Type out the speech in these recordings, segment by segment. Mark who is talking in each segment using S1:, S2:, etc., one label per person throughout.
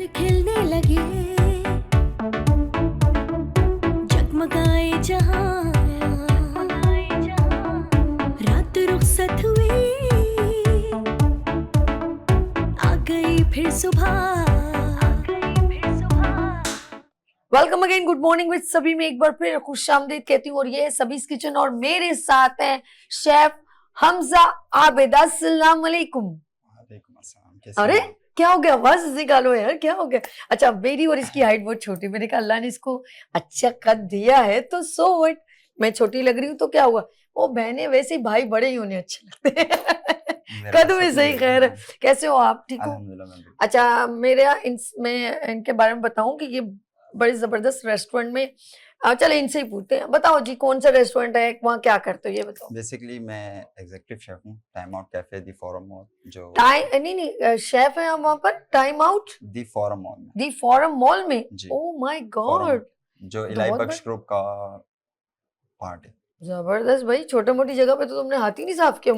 S1: खिलने लगे, जगमगाए जहां, रात रुखसत हुई, आ गई फिर सुबह।
S2: Welcome again, good morning with सभी में एक बार फिर खुशामदीद कहती हूँ। और ये है सभीज किचन और मेरे साथ हैं शेफ हमजा आबिद। अस्सलाम वालेकुम। अरे क्या हो गया, आवाज निकालो यार, क्या हो गया? अच्छा, मेरी और इसकी हाइट बहुत छोटी, मैंने कहा अल्लाह ने इसको अच्छा कद दिया है तो सो व्हाट, मैं छोटी लग रही हूँ तो क्या हुआ, वो बहने वैसे ही भाई बड़े ही होने अच्छे लगते हैं कद में सही। खैर, कैसे हो आप? ठीक हो? अच्छा, मैं इनके बारे में बताऊं कि ये बड़े जबरदस्त रेस्टोरेंट में, चले इनसे ही पूछते हैं। बताओ जी, कौन सा रेस्टोरेंट है, वहाँ क्या करते हो, ये बताओ।
S3: बेसिकली मैं एग्जीक्यूटिव शेफ हूँ टाइम आउट कैफे दी फोरम मॉल, जो
S2: नहीं शेफ है हम वहाँ पर time out
S3: the forum mall में,
S2: दी फोरम मॉल में।
S3: जी।
S2: ओह माय
S3: फोरम
S2: गॉड,
S3: जो इलाई बख्श ग्रुप का पार्ट है।
S2: जबरदस्त भाई, छोटे मोटी जगह पे तो तुमने हाथ ही नहीं साफ किया।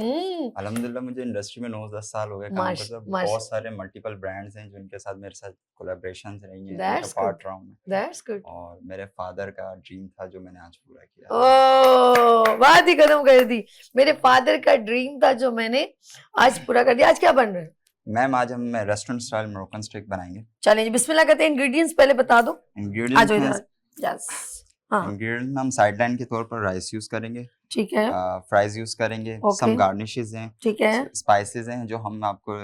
S3: अल्हम्दुलिल्लाह मुझे इंडस्ट्री में 9-10 साल हो गए काम करते हुए। बहुत सारे मल्टीपल ब्रांड्स हैं जिनके साथ मेरे साथ कोलैबोरेशंस रही हैं, जिनका पार्ट रहा हूं मैं।
S2: That's good.
S3: और मेरे फादर का ड्रीम था जो मैंने आज पूरा किया।
S2: ओह, बात ही खत्म कर दी। मेरे फादर का ड्रीम था जो मैंने आज पूरा कर दिया। आज क्या बन रहा है?
S3: मैम आज हम रेस्टोरेंट स्टाइल मोरक्कन स्टेक बनाएंगे।
S2: चलिए बिस्मिल्लाह करते हैं। इंग्रेडिएंट्स पहले बता दो।
S3: इंग्रेडिएंट्स
S2: यस, हाँ
S3: इंग्रेडिएंट हम साइडलाइन के तौर पर राइस यूज करेंगे,
S2: ठीक है,
S3: फ्राइज यूज करेंगे, सम गार्निशेस हैं,
S2: ठीक है,
S3: स्पाइसेस हैं जो हम आपको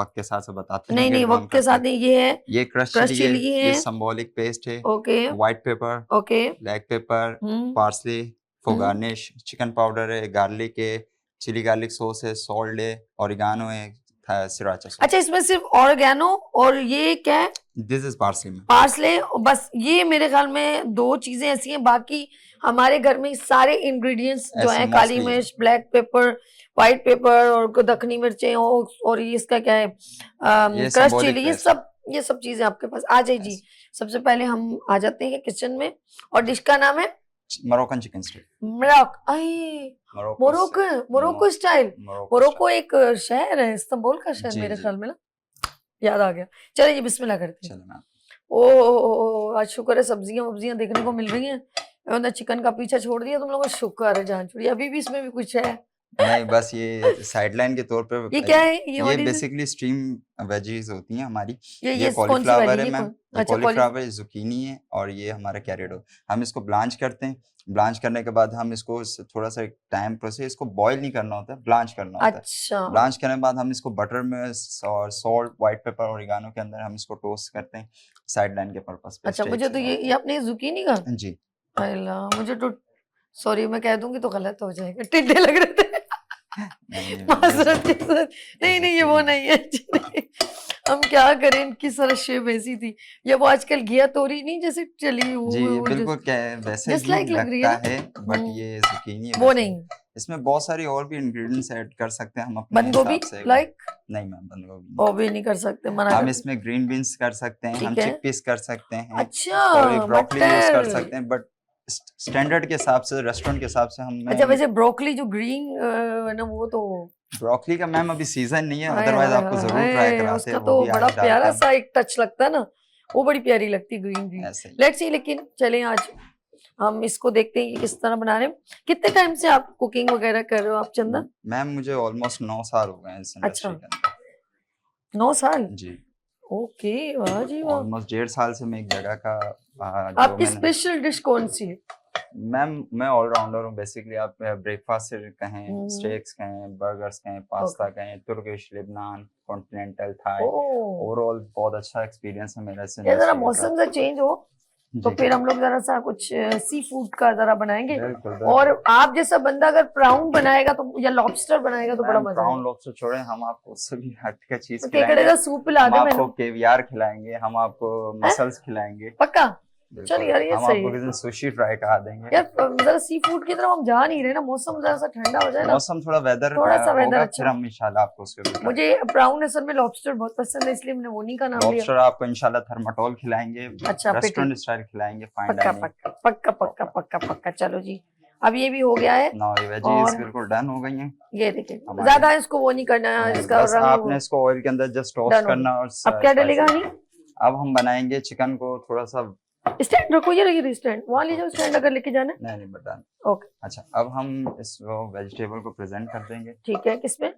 S3: वक्त के साथ बताते हैं।
S2: नहीं वक्त के साथ नहीं, ये है,
S3: ये क्रश चिली है, ये सिंबॉलिक पेस्ट है, okay, white paper, okay, black pepper, parsley for garnish, chicken powder है, गार्लिक है, चिली गार्लिक सॉस है, सॉल्ट है, ओरिगानो है, सिराचा सॉस। अच्छा,
S2: इसमें सिर्फ ऑर्गेनो और ये क्या है?
S3: दिस इज पार्सले में,
S2: पार्सले बस। ये मेरे ख्याल में दो चीजें ऐसी हैं, बाकी हमारे घर में सारे इंग्रेडिएंट्स जो हैं, काली मिर्च, ब्लैक पेपर, व्हाइट पेपर और दखनी मिर्चें और ये इसका क्या है, क्रश चिली, ये सब चीजें आपके पास आ जाए जी। सबसे पहले हम आ जाते हैं किचन में, और डिश का नाम है
S3: Moroccan chicken steak.
S2: Morocco style. Morocco एक शहर है, इस्तांबुल का शहर मेरे ख्याल में ना, याद आ गया। चलिए जी बिस्मिल्लाह करते हैं। ओ आज शुक्र है सब्जियां देखने को मिल रही हैं, मैंने चिकन का पीछा छोड़ दिया तुम लोगों को, शुक्र है जान छोड़ी। अभी भी इसमें भी कुछ है?
S3: नहीं, बस ये साइडलाइन के तौर पे।
S2: ये क्या है?
S3: ये बेसिकली स्ट्रीम वेजीज होती हैं हमारी। ये कॉलीफ्लावर है मैम, कॉलीफ्लावर, जुकीनी है, और ये हमारा कैरेट हो। हम इसको ब्लांच करते हैं। ब्लांच करने के बाद हम इसको थोड़ा सा टाइम प्रोसेस, इसको बॉईल नहीं करना होता है, ब्लांच करना होता है।
S2: अच्छा।
S3: ब्लांच करने के बाद हम इसको बटर में और सॉल्ट, व्हाइट पेपर, ओरिगानो के अंदर हम इसको टोस्ट करते हैं साइडलाइन के पर्पस पे।
S2: अच्छा, मुझे तो ये अपने जुकीनी का
S3: जी,
S2: मुझे तो सॉरी मैं कह दूंगी तो गलत हो जाएगा, टिड्डे लग रहे थे नहीं ये वो नहीं है हम क्या करें, इनकी सारा शेप ऐसी थी। ये वो आजकल घिया तोरी नहीं जैसे चली हुई,
S3: जी बिल्कुल क्या है वैसे ही लगता है, बट ये जुकीनी
S2: वो नहीं।
S3: इसमें बहुत सारी और भी इंग्रेडिएंट्स ऐड कर सकते हैं हम अपने
S2: बंद गोभी लाइक।
S3: नहीं मैम, बंद गोभी
S2: वो भी नहीं कर सकते, मना।
S3: हम इसमें ग्रीन बीन्स कर सकते हैं, हम चिकपीस कर सकते हैं,
S2: अच्छा,
S3: और ब्रोकली यूज कर सकते हैं, बट स्टैंडर्ड के हिसाब से, रेस्टोरेंट के हिसाब से हम।
S2: अच्छा, वैसे ब्रोकली जो ग्रीन है ना, वो तो
S3: ब्रोकली का मैम अभी सीजन नहीं है, अदरवाइज आपको जरूर ट्राई कराते हैं।
S2: उसका तो बड़ा प्यारा सा एक टच लगता है ना, वो बड़ी प्यारी लगती है ग्रीन। Let's see. लेकिन चलें आज हम इसको देखते हैं किस तरह बना रहे हैं। कितने टाइम से आप कुकिंग वगैरह कर रहे हो आप चंदा?
S3: मैम मुझे ऑलमोस्ट 9 साल हो गए हैं इस इंडस्ट्री के अंदर।
S2: 9 साल?
S3: जी।
S2: ओके, वाह जी वाह।
S3: ऑलमोस्ट 1.5 साल से मैं एक जगह का।
S2: आपकी स्पेशल डिश कौन सी है?
S3: मैम मैं ऑलराउंडर हूँ बेसिकली। आप ब्रेकफास्ट से कहें, स्टेक्स कहें, बर्गर्स कहें, पास्ता कहें, Turkish, Lebanon, continental, Thai, overall बहुत अच्छा एक्सपीरियंस है मेरा।
S2: ये जरा मौसम से चेंज हो तो फिर हम लोग जरा सा कुछ सी फूड का जरा बनाएंगे। और आप जैसा बंदा अगर प्राउन बनाएगा तो, या लॉबस्टर बनाएगा तो बड़ा मजा।
S3: प्राउन लॉबस्टर छोड़े, हम आपको सभी हट का चीज
S2: केकड़े का सूप पिला दे,
S3: हम आपको केवियार खिलाएंगे, हम आपको मसल्स खिलाएंगे।
S2: पक्का? चल यार ये
S3: हम
S2: सही
S3: आपको किसी दिन सुशी फ्राई करा देंगे।
S2: यार जरा सी फूड की तरफ हम जा नहीं रहे ना, मौसम जरा सा ठंडा हो जाए ना,
S3: मौसम थोड़ा वेदर
S2: अच्छा,
S3: फिर हम इंशाल्लाह आपको उसके।
S2: मुझे ब्राउन असल में लॉबस्टर बहुत पसंद है, इसलिए मैंने वो नहीं का नाम लिया।
S3: लॉबस्टर आपको इंशाल्लाह थर्माटोल खिलाएंगे,
S2: अच्छा,
S3: रेस्टोरेंट स्टाइल खिलाएंगे, फाइन
S2: डाइनिंग। पक्का पक्का पक्का पक्का। चलो जी, अब ये भी हो गया है।
S3: ना ये वेजीज बिल्कुल डन हो गई हैं।
S2: ये देखिए, ज्यादा इसको वो नहीं करना है, इसका
S3: आपने इसको ऑयल के अंदर जस्ट टोस्ट करना। और
S2: अब क्या डलेगा? नहीं
S3: अब हम बनाएंगे चिकन को थोड़ा सा।
S2: स्टैंड रखो, ये रखिए स्टैंड, वहाँ ले जाओ स्टैंड अगर लेके जाना है।
S3: नहीं बता।
S2: ओके
S3: अच्छा, अब हम इस वेजिटेबल को प्रेजेंट कर देंगे
S2: ठीक है। किसमें?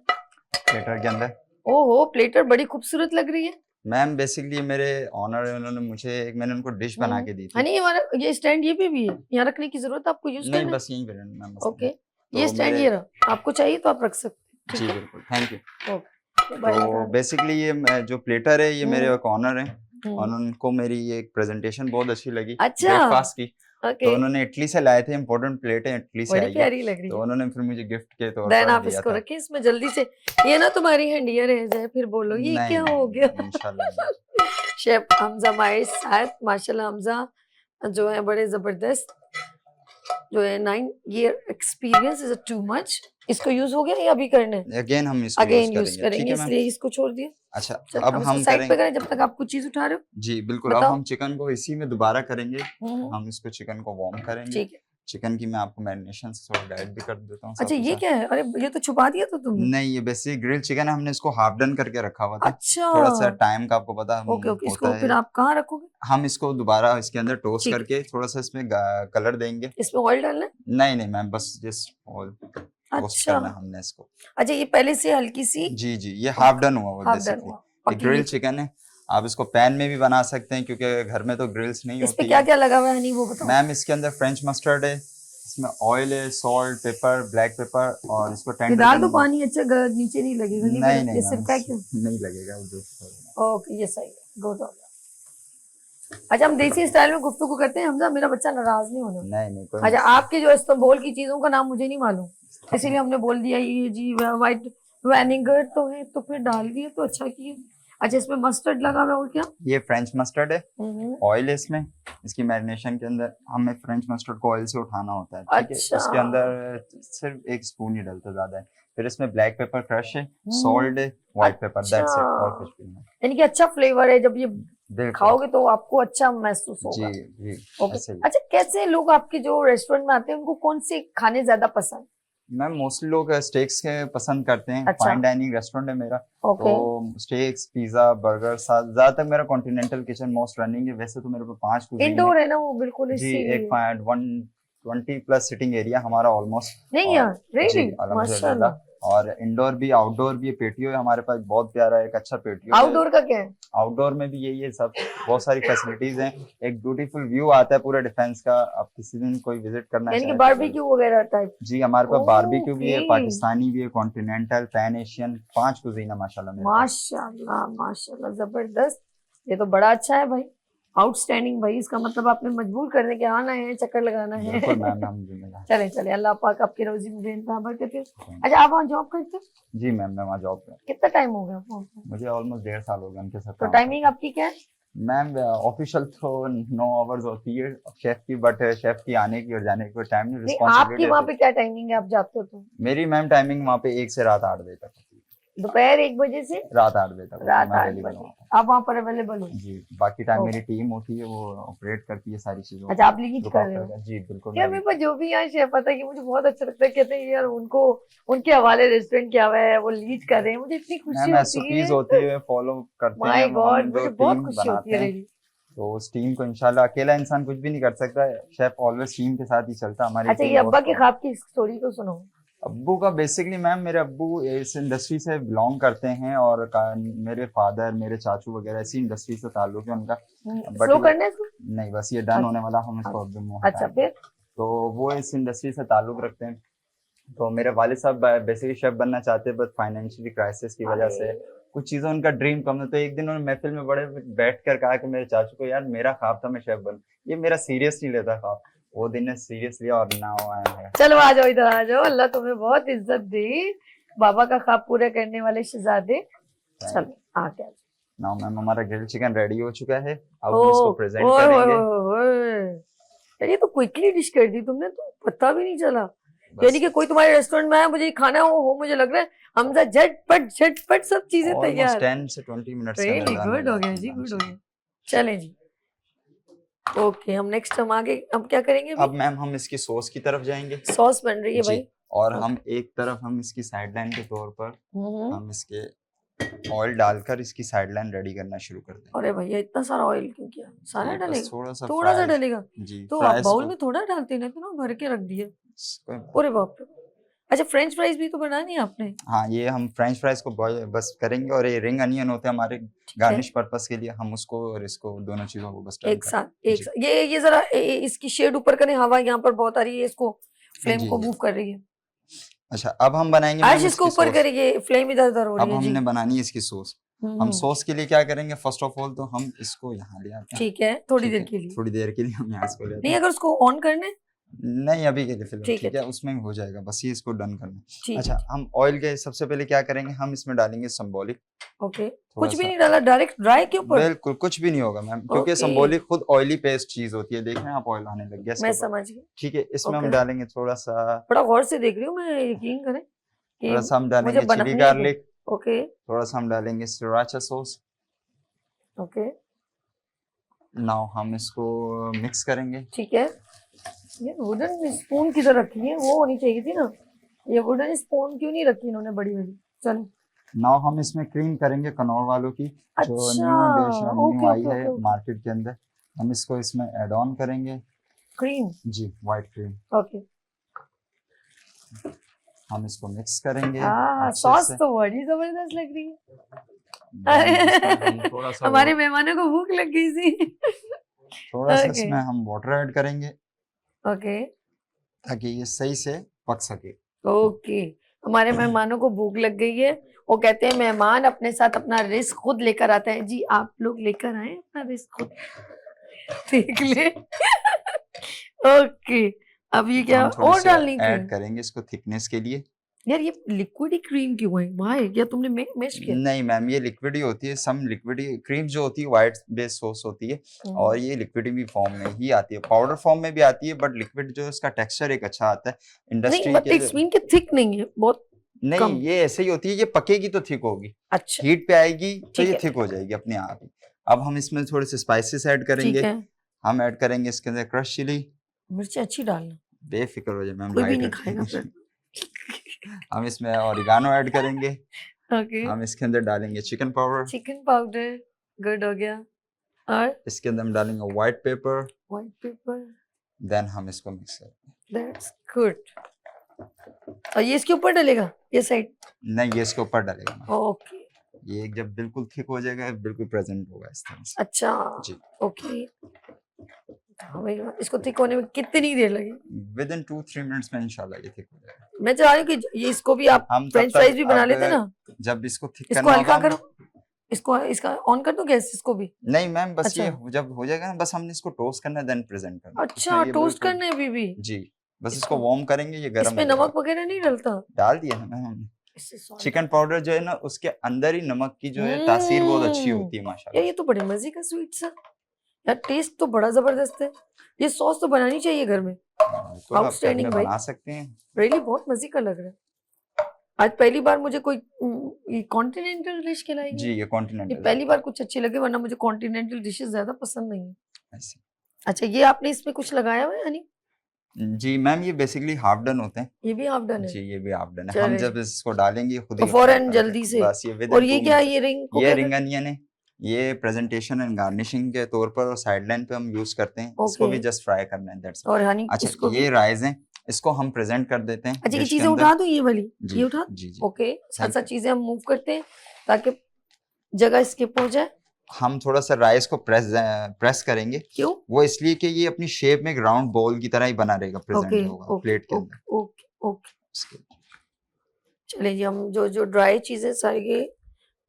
S3: प्लेटर के अंदर।
S2: ओहो, प्लेटर बड़ी खूबसूरत लग रही है
S3: मैम बेसिकली मेरे ऑनर है, उन्होंने मुझे मैंने उनको डिश बना के दी थी।
S2: हनी, हमारा ये स्टैंड ये पे भी है, यहाँ रखने की जरूरत आपको यूज
S3: नहीं,
S2: करना
S3: बस यहीं पे रहना मैम।
S2: ओके
S3: तो
S2: ये स्टैंड ये रहा, आपको चाहिए तो आप रख सकते
S3: जी
S2: हैं।
S3: बिल्कुल, थैंक यू।
S2: ओके
S3: तो बेसिकली ये जो प्लेटर है ये मेरे एक ऑनर है
S2: हम्म,
S3: और उनको मेरी ये प्रेजेंटेशन बहुत अच्छी लगी
S2: अच्छा।
S3: ब्रेकफास्ट की।
S2: ओके
S3: तो उन्होंने इटली से लाए थे, इम्पोर्टेंट प्लेटें इटली से
S2: बड़ी
S3: आई है,
S2: प्यारी लग रही
S3: तो
S2: है।
S3: उन्होंने फिर मुझे गिफ्ट के तौर
S2: देन
S3: पर
S2: आप
S3: दिया
S2: इसको
S3: था।
S2: रखिए इसमें जल्दी से, ये ना तुम्हारी हंडिया रह जाए फिर बोलो ये
S3: नहीं,
S2: क्या
S3: नहीं,
S2: हो गया।
S3: इंशाल्लाह।
S2: शेफ हमजा हमारे साथ, माशाल्लाह हमजा जो है बड़े जबरदस्त, जो है 9 year experience is too much. इसको यूज हो गया या अभी करना है?
S3: अगेन हम इसको
S2: अगेन
S3: यूज
S2: यूज
S3: करेंगे, ठीक
S2: करेंगे,
S3: है मैम।
S2: इसलिए इसको छोड़ दिया।
S3: अच्छा,
S2: चल,
S3: अब
S2: हम
S3: हम
S2: साइड पे
S3: करेंगे
S2: करें जब तक आप कुछ चीज उठा रहे हो।
S3: जी बिल्कुल। अब
S2: बताओ।
S3: हम चिकन को इसी में दोबारा करेंगे,
S2: हम्म,
S3: हम इसको चिकन को वार्म करेंगे।
S2: ठीक है।
S3: चिकन की मैं आपको मैरिनेशन से थोड़ा गाइड भी कर देता हूँ साथ
S2: अच्छा
S3: ही
S2: ये
S3: साथ।
S2: क्या है? अरे ये तो छुपा दिया था तुमने।
S3: नहीं, ये बेसिक ग्रिल चिकन है, हमने इसको हाफ डन करके रखा हुआ था।
S2: अच्छा
S3: थोड़ा सा टाइम का आपको पता
S2: ओके ओके, इसको
S3: होता
S2: फिर
S3: है।
S2: आप कहाँ रखोगे?
S3: हम इसको दोबारा इसके अंदर टोस्ट
S2: ठीक है।
S3: करके थोड़ा सा इसमें कलर देंगे।
S2: इसमें ऑयल डालना है?
S3: नहीं मैम, बस जस्ट टोस्ट
S2: अच्छा
S3: करना है हमने इसको।
S2: अच्छा, ये पहले से हल्की सी
S3: जी ये हाफ डन हुआ हुआ
S2: हाफ डन
S3: बेसिकली।
S2: हुआ।
S3: ये
S2: बाकी
S3: ग्रिल
S2: ये
S3: चिकन है, आप इसको पैन में भी बना सकते हैं क्योंकि घर में तो ग्रिल्स नहीं
S2: इस पे
S3: होती
S2: क्या
S3: है।
S2: क्या लगा हुआ है हनी वो बताओ।
S3: मैम इसके अंदर फ्रेंच मस्टर्ड है, इसमें ऑयल है, सॉल्ट, पेपर, ब्लैक पेपर और इसको
S2: ये
S3: टेंडर
S2: डाल दो पानी, अच्छा नीचे नहीं लगेगा।
S3: नहीं
S2: ये सिर्फ है क्यों?
S3: नहीं लगेगा
S2: ओके ये सही है, गुड हो गया। अच्छा हम देसी स्टाइल में गुफ्तगू करते हैं हमजा, मेरा बच्चा नाराज नहीं होना।
S3: नहीं कोई
S2: अच्छा आपके जो इस्तांबुल की चीजों का नाम मुझे नहीं मालूम, इसीलिए हमने बोल दिया ये जी वाइट विनेगर तो है तो फिर डाल दिए तो अच्छा किया। अच्छा इसमें मस्टर्ड लगा हुआ है और क्या?
S3: ये फ्रेंच मस्टर्ड है, ऑयल है इसमें। इसकी मैरिनेशन के अंदर हमें फ्रेंच मस्टर्ड को ऑयल से उठाना होता है, ठीक है।
S2: अच्छा।
S3: उसके अंदर सिर्फ 1 स्पून ही डलता, ज्यादा है। फिर इसमें ब्लैक पेपर क्रश है, सॉल्ट है, व्हाइट पेपर, दैट्स इट, और कुछ भी नहीं।
S2: यानी कि अच्छा फ्लेवर है, जब ये
S3: बिल्कुल।
S2: खाओगे तो आपको अच्छा महसूस होगा।
S3: जी
S2: ओके
S3: ऐसे ही।
S2: अच्छा कैसे लोग आपके जो रेस्टोरेंट में आते हैं उनको कौन से खाने ज्यादा पसंद?
S3: मैम मोस्टली लोग स्टेक्स के पसंद करते हैं।
S2: अच्छा।
S3: फाइन डाइनिंग रेस्टोरेंट है मेरा,
S2: ओके
S3: तो स्टेक्स, पिज्जा, बर्गर, ज्यादातर मेरा कॉन्टिनेंटल किचन मोस्ट रनिंग है। वैसे तो मेरे पास 5 कुजीन
S2: इंडोर है ना वो बिल्कुल
S3: जी,
S2: इसीलिए।
S3: एक 120 प्लस सिटिंग एरिया हमारा ऑलमोस्ट।
S2: नहीं यार रियली
S3: जी
S2: माशाल्लाह।
S3: अल्हम्दुलिल्लाह। और इंडोर भी आउटडोर भी पेटियो है हमारे पास, बहुत प्यारा एक अच्छा पेटियो है।
S2: आउटडोर का क्या है?
S3: आउटडोर में भी यही है, सब बहुत सारी फैसिलिटीज हैं। एक ब्यूटीफुल व्यू आता है पूरा डिफेंस का, आप किसी दिन कोई विजिट करना
S2: यानी कि
S3: चाहें
S2: बारबेक्यू वगैरह टाइप?
S3: जी हमारे पास बारबेक्यू भी है,
S2: ओके।
S3: पाकिस्तानी भी है, कॉन्टिनेंटल, पैन एशियन, 5 कुजीन है माशाल्लाह मेरे पास।
S2: माशाल्लाह माशाल्लाह जबरदस्त, ये तो बड़ा अच्छा है भाई, आउटस्टैंडिंग भाई। इसका मतलब आपने मजबूर करने के आना है, चक्कर लगाना है।
S3: बिल्कुल मैम, हम जिम्मेदार।
S2: चले चले, अल्लाह पाक आपकी रोजी में बेनतहा बरकत है। अच्छा आप वहाँ जॉब करते हो?
S3: जी मैम, मैं वहाँ जॉब पे,
S2: कितना टाइम हो गया आपको?
S3: मुझे ऑलमोस्ट 1.5 साल हो गए उनके साथ
S2: तो
S3: काम
S2: टाइमिंग आपकी क्या है?
S3: करते। मैम ऑफिशियल तो 9 आवर्स होती है शेफ की, बट शेफ की आने की और जाने की कोई टाइम नहीं,
S2: नहीं आपकी
S3: रिस्पॉन्सिबिलिटी
S2: वहाँ पे क्या टाइमिंग है, आप जाते हो तो?
S3: मेरी मैम टाइमिंग वहाँ पे 1 से रात 8 बजे तक होती है।
S2: दोपहर 1 बजे से
S3: रात 8 बजे तक होती है,
S2: रात
S3: मैं
S2: 8
S3: available
S2: बजे
S3: हूँ।
S2: आप वहाँ पर अवेलेबल हो?
S3: जी बाकी टाइम
S2: ओके।
S3: मेरी टीम होती है, वो ऑपरेट करती है सारी चीजों
S2: अच्छा आप लीड
S3: को।
S2: कर रहे हो?
S3: जी बिल्कुल।
S2: यार मेरे पास जो भी यहाँ शेफ आता है कि मुझे बहुत अच्छा लगता है, कहते हैं यार उनको उनके हवाले रेस्टोरेंट किया हुआ है, वो लीड कर रहे हैं, मुझे इतनी खुशी
S3: मैम
S2: होती
S3: SOPs
S2: है।
S3: होती है, फॉलो करते
S2: माय
S3: हैं हम,
S2: गॉड
S3: जो
S2: मुझे बहुत
S3: टीम
S2: खुशी होती
S3: बनाते
S2: है
S3: हैं।
S2: really।
S3: तो उस टीम को इंशाल्लाह अकेला इंसान कुछ भी नहीं कर सकता है, शेफ ऑलवेज टीम के साथ ही चलता है हमारी।
S2: अच्छा ये अब्बा के ख्वाब की स्टोरी तो सुनो।
S3: अब्बू का बेसिकली मैम, मेरे अब्बू इस इंडस्ट्री से बिलोंग करते हैं और मेरे फादर, मेरे चाचू वगैरह इसी इंडस्ट्री से ताल्लुक है उनका।
S2: स्लो करना है इसको?
S3: नहीं बस ये डन होने वाला, हम इसको अब्बू में
S2: अच्छा फिर?
S3: तो वो इस इंडस्ट्री से ताल्लुक रखते हैं। तो मेरे वालिद साहब बेसिकली शेफ बनना चाहते हैं, बट फाइनेंशियली क्राइसिस की वजह से कुछ चीज़ों उनका ड्रीम कम है। तो एक दिन उन्होंने महफिल में बड़े बैठ कर कहा कि मेरे चाचू को यार मेरा ख्वाब था मैं शेफ बनूं, ये मेरा सीरियस नहीं लेता ख्वाब। वो दिन ने सीरियस लिया और नाउ आई एम।
S2: चलो आ जाओ इधर आ जाओ, अल्लाह तुम्हें बहुत इज्जत दे, बाबा का ख्वाब पूरा करने वाले शहजादे। चलो आ गया।
S3: नाउ मैम हमारा ग्रिल्ड चिकन रेडी हो चुका है, अब हम इसको प्रेजेंट करेंगे।
S2: यार ये तो क्विकली डिश कर दी तुमने, तो पता भी नहीं चला। यानी कि कोई तुम्हारे रेस्टोरेंट में आया, मुझे खाना हो मुझे लग रहा है हमजा झटपट सब चीजें तैयार।
S3: 10 से 20 मिनट्स
S2: रियली गुड हो गया जी, गुड हो गया। चलें जी ओके, हम नेक्स्ट हम आगे हम क्या करेंगे?
S3: अब मैम हम इसकी सॉस की तरफ जाएंगे।
S2: सॉस बन रही है भाई,
S3: और हम एक तरफ हम इसकी साइड लाइन के तौर पर हम इसके ऑयल डालकर इसकी साइड लाइन रेडी करना शुरू कर देंगे।
S2: अरे भैया इतना सारा ऑयल क्यों किया? सारा
S3: ये बस
S2: डालेगा?
S3: थोड़ा सा
S2: थोड़ा सा
S3: फ्राइज
S2: डालेगा?
S3: जी
S2: तो आप
S3: फ्राइज
S2: बाउल
S3: को
S2: में थोड़ा डालते ना, तो ना भर के रख दिया।
S3: कोई बात
S2: अरे बाप रे। अच्छा फ्रेंच फ्राइज भी तो बनानी है आपने?
S3: हाँ, ये हम फ्रेंच फ्राइज को बस करेंगे और ये रिंग अनियन होते हैं हमारे
S2: ठीक है,
S3: गार्निश पर्पस के लिए, हम उसको और इसको दोनों चीजों को बस टर्न
S2: एक
S3: कर
S2: साथ एक
S3: जी
S2: साथ ये जरा इसकी शेड ऊपर करें, हवा यहाँ पर बहुत आ रही है, इसको फ्लेम
S3: जी
S2: को
S3: जी।
S2: मूव कर रही है।
S3: अच्छा, अब हम बनाएंगे
S2: आज
S3: मैम
S2: इसको
S3: इसकी
S2: ऊपर
S3: सॉस।
S2: करिए, फ्लेम इधर उधर हो
S3: अब
S2: रही है जी।
S3: हमने बनानी है इसकी सॉस। हम
S2: हम्म,
S3: सॉस के लिए क्या करेंगे, फर्स्ट ऑफ ऑल तो हम इसको यहाँ ले आते हैं।
S2: ठीक है, थोड़ी
S3: ठीक
S2: देर
S3: है,
S2: के लिए।
S3: थोड़ी देर के लिए हम यहाँ इसको लेते
S2: नहीं
S3: हैं।
S2: अगर उसको ऑन करना है?
S3: नहीं, अभी के लिए फिलहाल
S2: ठीक है,
S3: ठीक है, उसमें हो जाएगा, बस ये इसको डन करना है।
S2: ठीक
S3: अच्छा,
S2: है,
S3: हम ऑयल के सबसे पहले क्या करेंगे, हम इसमें डालेंगे संबोलिक
S2: ओके।
S3: थोड़ा
S2: कुछ भी
S3: सा।
S2: नहीं डाला, डायरेक्ट ड्राई के ऊपर?
S3: बिल्कुल कुछ भी नहीं होगा मैम, क्योंकि
S2: ओके,
S3: संबोलिक खुद ऑयली पेस्ट चीज होती है। देख रहे हैं आप, ऑयल आने लग गया इसके
S2: मैं
S3: ऊपर।
S2: समझ गई।
S3: ठीक है, इसमें हम
S2: ओके,
S3: डालेंगे थोड़ा सा
S2: बड़ा गौर से देख रही हूँ मैं, यकीन करें कि
S3: थोड़ा सा हम
S2: मुझे
S3: डालेंगे चिली
S2: बनपनी है।
S3: गार्लिक,
S2: ओके
S3: थोड़ा सा हम डालेंगे सृराचा सॉस।
S2: ओके,
S3: नाउ हम इसको मिक्स करेंगे।
S2: ठीक है। ये वुडन स्पून किधर रखी है? वो होनी चाहिए थी ना, ये वुडन स्पून क्यों नहीं रखी इन्होंने बड़ी वाली? चलो,
S3: नाउ हम इसमें क्रीम करेंगे कनौर वालों की, जो
S2: अच्छा,
S3: न्यू डिश
S2: ओके
S3: न्यू आई
S2: ओके
S3: है
S2: ओके ओके।
S3: मार्केट के अंदर। हम इसको इसमें ऐड ऑन करेंगे
S2: क्रीम,
S3: जी, व्हाइट क्रीम।
S2: ओके।
S3: हम इसको मिक्स करेंगे
S2: हाँ,
S3: अच्छे
S2: सॉस
S3: से।
S2: तो बड़ी जबरदस्त लग रही है।
S3: Then इसमें हम थोड़ा सा
S2: हमारे मेहमानों को भूख लग गई थी।
S3: थोड़ा सा
S2: ओके
S3: इसमें हम वाटर ऐड करेंगे
S2: ओके
S3: ताकि ये सही से पक सके।
S2: ओके। हमारे मेहमानों को भूख लग गई है, वो कहते हैं मेहमान अपने साथ अपना रिस्क खुद लेकर आते हैं। जी आप लोग लेकर आए अपना रिस्क खुद, देख ले। ओके, अब ये क्या
S3: हम थोड़ी
S2: और
S3: सी
S2: डालनी
S3: ऐड
S2: थी?
S3: करेंगे इसको थिकनेस के लिए।
S2: यार ये लिक्विड ही क्रीम क्यों है? वाह, क्या तुमने मैश किया?
S3: नहीं मैम, ये लिक्विड ही होती है। सम लिक्विड ही क्रीम जो होती है व्हाइट बेस सॉस होती है, और ये लिक्विड भी फॉर्म में ही आती है, पाउडर फॉर्म में भी आती है, बट लिक्विड जो इसका टेक्सचर एक अच्छा आता है
S2: नहीं
S3: इंडस्ट्री
S2: बट
S3: के।
S2: इट्स मीन कि थिक नहीं है, बहुत
S3: नहीं,
S2: कम।
S3: ये ऐसे ही होती है, ये पकेगी तो थिक होगी,
S2: अच्छा
S3: हीट पे आएगी तो
S2: ठीक
S3: ये
S2: है,
S3: थिक हो जाएगी अपने आप ही। अब हम इसमें थोड़े से स्पाइसेस ऐड
S2: ठीक
S3: करेंगे।
S2: है।
S3: हम ऐड करेंगे इसके अंदर क्रश चिली।
S2: मिर्ची अच्छी डालना,
S3: बेफिक्र हो जाए मैम,
S2: कोई भी
S3: लाइट
S2: नहीं
S3: ऐड
S2: खाएगा
S3: करेंगे।
S2: फिर।
S3: हम इसमें ऑरिगानो ऐड करेंगे।
S2: ओके,
S3: हम इसके अंदर डालेंगे chicken powder.
S2: Chicken powder, good हो गया। और
S3: इसके अंदर हम डालेंगे white pepper.
S2: White pepper,
S3: then हम इसको मिक्स करेंगे।
S2: That's good. और ये इसके ऊपर डलेगा, ये साइड?
S3: नहीं, ये इसके ऊपर डालेगा ना,
S2: ओके,
S3: ये जब बिल्कुल थिक हो जाएगा बिल्कुल प्रेजेंट होगा इस तरह से
S2: अच्छा
S3: जी।
S2: ओके। हाँ भाई, इसको थिक होने में कितनी देर लगेगी?
S3: विद इन 2-3 मिनट्स में इंशाल्लाह ये थिक हो जाएगा।
S2: मैं चाह रही हूँ कि ये इसको भी आप
S3: हम तब
S2: फ्रेंच फ्राइज
S3: तक
S2: भी बना
S3: अब
S2: लेते ना।
S3: जब इसको थिक
S2: इसको
S3: करना
S2: हल्का
S3: होगा
S2: करो, इसको इसका ऑन कर दो गैस, इसको भी?
S3: नहीं मैम, बस
S2: अच्छा
S3: ये जब हो जाएगा ना, बस हमने इसको टोस्ट करना है देन प्रेजेंट करना है।
S2: अच्छा,
S3: इसमें ये
S2: टोस्ट
S3: बिल्कुल
S2: करना है अभी भी?
S3: जी, बस
S2: इसको
S3: इसको वार्म करेंगे, ये गर्म
S2: इसमें
S3: हो जाएगा।
S2: नमक वगैरह नहीं डलता?
S3: डाल दिया है मैम हमने।
S2: इससे सॉल्ट
S3: चिकन पाउडर जो है ना, उसके अंदर ही नमक की जो है तासीर बहुत अच्छी होती है
S2: यार,
S3: माशाल्लाह।
S2: ये तो बड़े मजे का स्वीट सा यार, टेस्ट तो बड़ा जबरदस्त है। ये सॉस तो बनानी चाहिए घर में,
S3: तो आप घर
S2: आउटस्टैंडिंग
S3: में
S2: भाई,
S3: बना सकते हैं।
S2: रियली बहुत मजे का लग रहा है। आज पहली बार मुझे कोई ये कॉन्टिनेंटल डिश खिलाएगी।
S3: जी, ये
S2: ये
S3: कॉन्टिनेंटल
S2: पहली बार कुछ अच्छी लगे, वरना मुझे कॉन्टिनेंटल डिशेस ज्यादा पसंद नहीं है।
S3: ऐसे।
S2: अच्छा, ये आपने इसमें कुछ लगाया हुआ है हनी?
S3: जी मैम, ये बेसिकली हाफ डन होते हैं।
S2: ये भी हाफ डन है?
S3: जी, ये भी हाफ डन है। हम
S2: चले
S3: जब इसको डालेंगे खुद
S2: तो
S3: ही
S2: फौरन
S3: अपना
S2: जल्दी
S3: करेगा।
S2: से।
S3: बस ये विद
S2: और
S3: इन
S2: ये
S3: 2
S2: क्या,
S3: मिनट्स।
S2: ये रिंग को
S3: ये
S2: क्या
S3: रिंग अनियन है, ये प्रेजेंटेशन एंड गार्निशिंग के तौर पर और साइड लाइन पे हम यूज करते हैं। इसको
S2: ओके,
S3: भी जस्ट फ्राई करना है, दैट्स
S2: और हनी
S3: अच्छा।
S2: इसको भी?
S3: ये राइस है, इसको हम प्रेजेंट कर देते हैं
S2: अच्छा, ये
S3: डिश के
S2: चीजें
S3: अंदर।
S2: उठा दूं ये वाली?
S3: जी
S2: ये उठा?
S3: जी जी।
S2: ओके, साथ
S3: थैंक
S2: साथ
S3: यू।
S2: चीजें हम मूव करते हैं ताकि जगह स्किप हो जाए।
S3: हम थोड़ा सा राइस को प्रेस करेंगे,
S2: क्यों?
S3: वो इसलिए कि ये अपनी शेप में एक राउंड बॉल की तरह ही बना रहेगा, प्रेजेंट
S2: ओके
S3: होगा
S2: ओके
S3: प्लेट के
S2: ओके
S3: अंदर।
S2: Okay okay.
S3: उसके
S2: चलिए जी, हम जो जो ड्राई चीजें सारी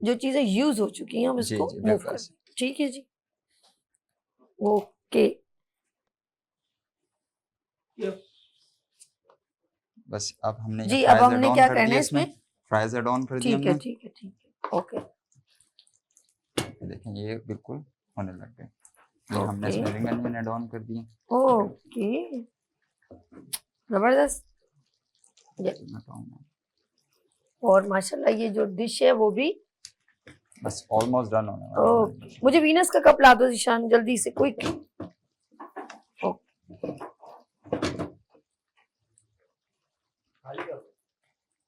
S2: जो चीजें यूज हो चुकी हैं हम
S3: जी
S2: इसको
S3: जी
S2: मूव कर
S3: बस।
S2: दें। ठीक है जी, ओके।
S3: बस अब हमने
S2: जी,
S3: ये
S2: अब
S3: फ्राइज
S2: हमने
S3: ऐड ऑन
S2: क्या
S3: कर
S2: करना
S3: दिए,
S2: है
S3: इसमें
S2: इसमें?
S3: फ्राइज ऐड ऑन कर दिए
S2: ठीक है
S3: हमने।
S2: ठीक है ठीक है, ओके
S3: ये देखें, ये बिल्कुल होने लग गए। ये हमने
S2: ओके
S3: इसमें रिंग अनियन ऐड ऑन कर दिए।
S2: ओके, जबरदस्त। ये-
S3: मैं कहूँगा
S2: और माशाल्लाह ये जो डिश है वो भी
S3: बस ऑलमोस्ट डन होने वाला है।
S2: ओके। मुझे वीनस का कप ला दो ईशान, जल्दी से, क्विक।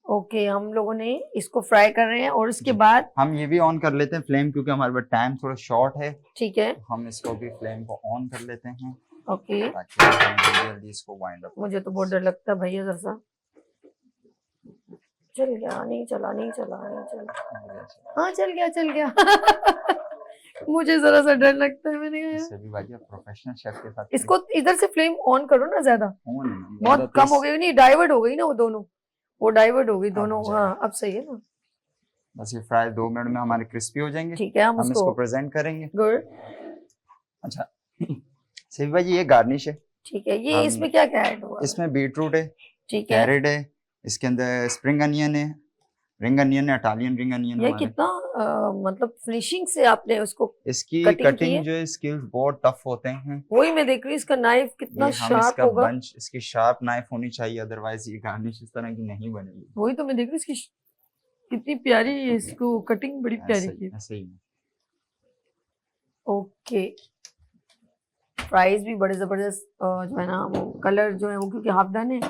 S2: ओके, हम लोगों ने इसको फ्राई कर रहे हैं और उसके बाद
S3: हम ये भी ऑन कर लेते हैं फ्लेम, क्योंकि हमारे पास टाइम थोड़ा शॉर्ट है।
S2: ठीक है,
S3: हम इसको भी फ्लेम को ऑन कर लेते हैं
S2: ओके।
S3: ताकि हम जल्दी इसको वाइंड अप।
S2: मुझे तो बहुत डर लगता है भैया, जरा सा चल गया, नहीं चला, नहीं चला, नहीं चला, हाँ चल गया, चल गया। मुझे जरा सा डर लगता है, मैंने कहा
S3: इससे भी भाई प्रोफेशनल शेफ के साथ
S2: इसको इधर से फ्लेम ऑन करो ना, ज्यादा
S3: ऑन
S2: बहुत कम हो गई, नहीं डाइवर्ट हो गई ना वो दोनों, वो डाइवर्ट हो गई दोनों। हाँ अब सही है ना।
S3: बस ये फ्राई 2 मिनट में हमारे क्रिस्पी हो जाएंगे।
S2: ठीक है, हम
S3: इसको प्रेजेंट करेंगे।
S2: गुड।
S3: अच्छा सभी भाई ये गार्निश है।
S2: ठीक है, ये इसमें क्या क्या ऐड हुआ?
S3: इसमें बीटरूट है,
S2: ठीक है,
S3: कैरेट है, इसके अंदर स्प्रिंग अनियन है, रिंग अनियन है, इटालियन रिंग अनियन है।
S2: ये कितना मतलब फिनिशिंग से आपने उसको
S3: इसकी
S2: कटिंग
S3: कटिंग जो स्किल्स बहुत टफ होते हैं।
S2: वही मैं देख रही हूँ, इसका नाइफ कितना शार्प होगा।
S3: बंच इसकी शार्प नाइफ होनी चाहिए, अदरवाइज ये गार्निश इस तरह की नहीं बनेगी।
S2: वही तो मैं देख रही हूँ, इसकी कितनी प्यारी है, इसको कटिंग बड़ी प्यारी की।
S3: ऐसे ही।
S2: ओके, फ्राइज भी बड़े जबरदस्त जो है ना, वो कलर जो है वो क्योंकि हाफ डन है।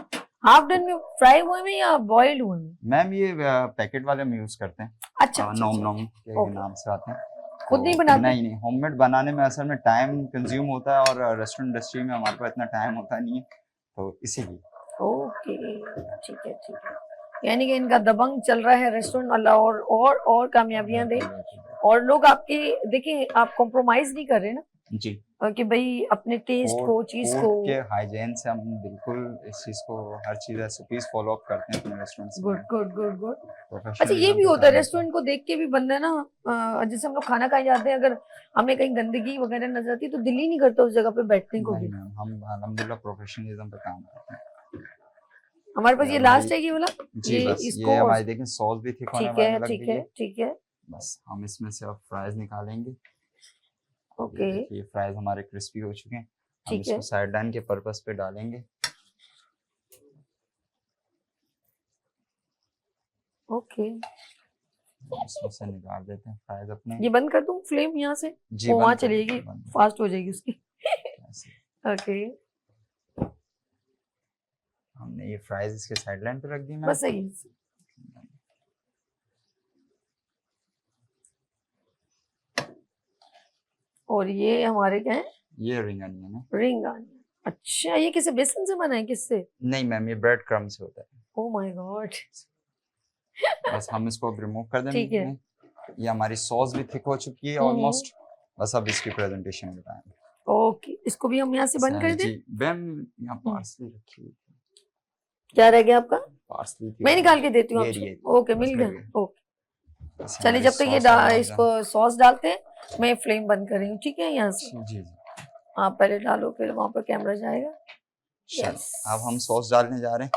S2: हाफ डन में फ्राई हुए में या बॉइल्ड हुए में?
S3: मैम ये पैकेट वाले हम यूज करते हैं।
S2: अच्छा,
S3: नॉम नॉम के नाम से आते हैं।
S2: खुद नहीं बनाते?
S3: नहीं, होममेड बनाने में असल में टाइम कंज्यूम होता है और रेस्टोरेंट इंडस्ट्री में हमारे पास इतना टाइम होता नहीं है, तो इसीलिए।
S2: ओके, ठीक है, ठीक है। यानी कि इनका दबंग चल रहा है रेस्टोरेंट वाला, और कामयाबियां दे, और लोग आपके देखिए, आप कॉम्प्रोमाइज नहीं कर रहे ना
S3: जी,
S2: कि भाई अपने टेस्ट को, चीज को
S3: के हाइजीन से हम बिल्कुल इस चीज को हर चीज रेसिपीज फॉलो अप करते हैं अपने रेस्टोरेंट्स में।
S2: Good good good good. अच्छा, ये भी होता है रेस्टोरेंट को देख के भी बंदा ना, जैसे हम लोग खाना खाए जाते हैं, अगर हमें कहीं गंदगी वगैरह नजर आती है तो दिल ही नहीं करता उस जगह पे बैठने को भी।
S3: हम अल्हम्दुलिल्लाह प्रोफेशनलिज्म पे काम करते हैं।
S2: हमारे पास ये लास्ट है, ये वाला
S3: जी, बस
S2: इसको
S3: ये हमारी देखें सॉस भी थिक होने वाली लग गई है।
S2: ठीक है।
S3: बस हम इसमें से अब फ्राइज निकालेंगे।
S2: ओके,
S3: ये फ्राइज हमारे क्रिस्पी हो चुके हैं। हम
S2: ठीक है,
S3: इसको साइड डाइन के पर्पस पे डालेंगे।
S2: ओके,
S3: इसमें से निकाल देते हैं फ्राइज अपने।
S2: ये बंद कर दूं फ्लेम यहाँ से?
S3: जी,
S2: वो वहाँ चलेगी, फास्ट हो जाएगी उसकी। ओके,
S3: हमने ये फ्राइज इसके साइड लाइन पे रख दी।
S2: बस सही। और ये हमारे क्या है?
S3: ये रिंग अनियन है।
S2: रिंग अनियन, अच्छा, ये किसे बेसन से बना है, किससे?
S3: नहीं मैम, ये ब्रेड क्रम्ब से होता है।
S2: Oh my God.
S3: बस हम इसको अब रिमूव कर देंगे।
S2: ठीक है,
S3: ये हमारी सॉस भी थिक हो चुकी है ऑलमोस्ट। बस अब इसकी प्रेजेंटेशन बताएंगे।
S2: ओके, इसको भी हम यहाँ से बंद कर दें।
S3: जी मैम, यहाँ पार्सली रखी हुई।
S2: क्या रह गया आपका?
S3: पार्सली
S2: मैं निकाल के देती हूँ आपको। ओके, मिल गया। ओके, चलिए, जब तक ये इसको सॉस डालते हैं मैं फ्लेम बंद कर रही हूँ। ठीक है, यहाँ से
S3: जी
S2: आप पहले डालो, फिर वहां पर कैमरा जाएगा।
S3: यस, अब हम सॉस डालने जा रहे हैं।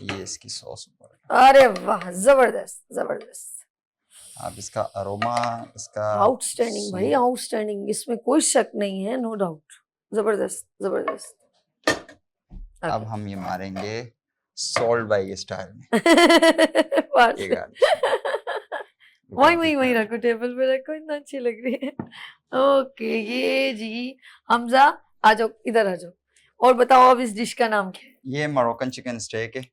S3: ये इसकी सॉस ऊपर।
S2: अरे वाह, जबरदस्त जबरदस्त।
S3: अब इसका अरोमा, इसका
S2: आउटस्टैंडिंग भाई, आउटस्टैंडिंग, इसमें कोई शक नहीं है, नो डाउट। जबरदस्त जबरदस्त।
S3: अब हम ये मारेंगे सॉल्ट बाई स्टाइल में।
S2: वही रखो, टेबल पे रखो, इतना अच्छी लग रही है। ओके, ये जी हमजा आ जाओ, इधर आ जाओ, और बताओ अब इस डिश का नाम क्या है?
S3: ये मोरक्कन चिकन स्टेक है।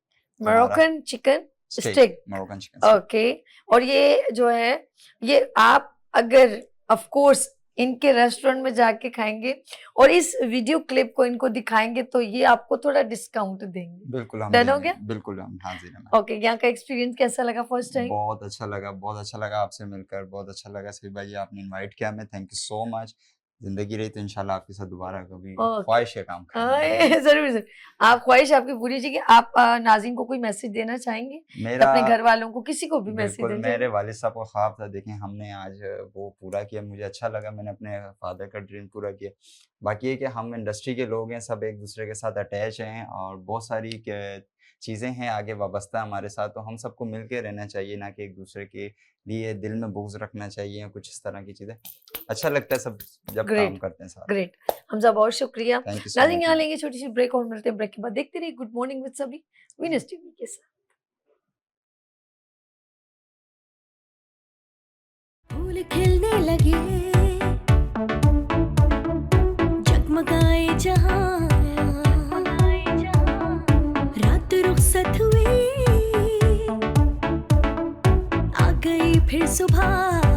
S2: Moroccan chicken steak.
S3: Moroccan chicken.
S2: Okay, और ये जो है, ये आप अगर ऑफ कोर्स इनके रेस्टोरेंट में जाके खाएंगे और इस वीडियो क्लिप को इनको दिखाएंगे तो ये आपको थोड़ा डिस्काउंट देंगे।
S3: बिल्कुल, हम
S2: डन हो गया?
S3: बिल्कुल, हम हाजिर हैं।
S2: ओके, यहाँ का एक्सपीरियंस कैसा लगा फर्स्ट टाइम?
S3: बहुत अच्छा लगा आपसे मिलकर, बहुत अच्छा लगा। सभी भाई आपने इनवाइट किया, मैं थैंक यू सो मच। जिंदगी रही तो इंशाल्लाह आपके साथ दोबारा कभी ख्वाहिश है काम करने की।
S2: जरूर, आप ख्वाहिश आपकी पूरी जी। आप नाज़रीन को कोई मैसेज देना चाहेंगे?
S3: मेरा
S2: अपने घर वालों को, किसी को भी मैसेज देना?
S3: मेरे वालिद साहब का ख्वाब था, देखें हमने आज वो पूरा किया। मुझे अच्छा लगा, मैंने अपने फादर का ड्रीम पूरा किया। बाकी ये कि हम इंडस्ट्री के लोग हैं, सब एक दूसरे के साथ अटैच हैं और बहुत सारी चीज़ें हैं आगे वाबस्ता हमारे साथ, तो हम सबको मिल के रहना चाहिए, ना कि एक दूसरे के लिए दिल में बुग़्ज़ रखना चाहिए, कुछ इस तरह की चीज़ें। अच्छा लगता है सब जब काम करते हैं साथ।
S2: ग्रेट हमजा, बहुत शुक्रिया। नाज़रीन, यहाँ लेंगे छोटी सी ब्रेक और मिलते हैं ब्रेक के बाद। देखते रहिए गुड मॉर्निंग विद सभी विनर्स टीवी के साथ।
S1: फूल खिलने लगे, जगमगाए जहां, सुबह